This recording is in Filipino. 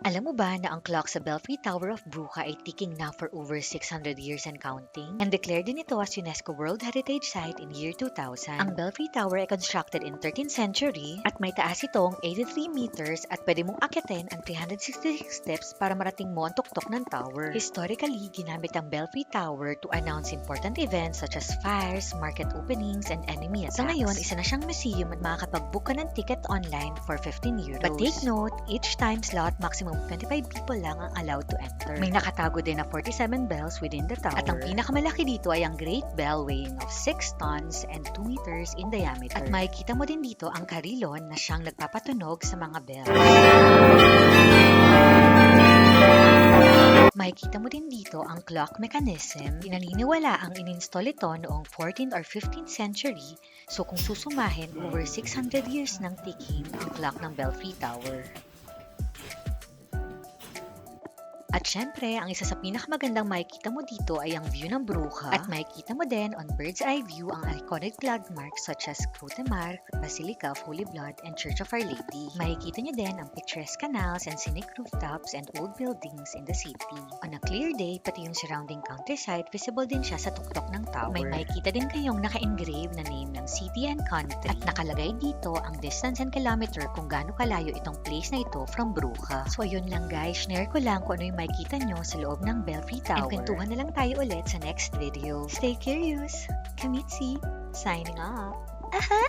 Alam mo ba na ang clock sa Belfry Tower of Bruca ay ticking na for over 600 years and counting? And declared din ito as UNESCO World Heritage Site in year 2000. Ang Belfry Tower ay constructed in 13th century at may taas itong 83 meters at pwede mong akyatin ang 366 steps para marating mo ang tuktok ng tower. Historically, ginamit ang Belfry Tower to announce important events such as fires, market openings, and enemy attacks. Sa ngayon, isa na siyang museum at makakapag-book ka ng ticket online for 15 euros. But take note, each time slot, maximum 25 people lang ang allowed to enter. May nakatago din na 47 bells within the tower. At ang pinakamalaki dito ay ang Great Bell weighing of 6 tons and 2 meters in diameter. At makikita mo din dito ang karilon na siyang nagpapatunog sa mga bells. Makikita mo din dito ang clock mechanism. Pinaniniwala ang in-install ito noong 14th or 15th century. So kung susumahin, over 600 years ng ticking ang clock ng Belfry Tower. At syempre, ang isa sa pinakamagandang makikita mo dito ay ang view ng Bruca. At makikita mo din on bird's eye view ang iconic landmarks such as Croix de Mar, Basilica of Holy Blood, and Church of Our Lady. Makikita nyo din ang picturesque canals and scenic rooftops and old buildings in the city. On a clear day, pati yung surrounding countryside, visible din siya sa tuktok ng tower. May makikita din kayong naka-engrave na name ng city and country. At nakalagay dito ang distance and kilometer kung gaano kalayo itong place na ito from Bruca. So ayun lang guys, share ko lang kung ano yung makikita nyo sa loob ng Belfry Tower. And kwentuhan na lang tayo ulit sa next video. Stay curious! Kamitsi! Signing off! Aha!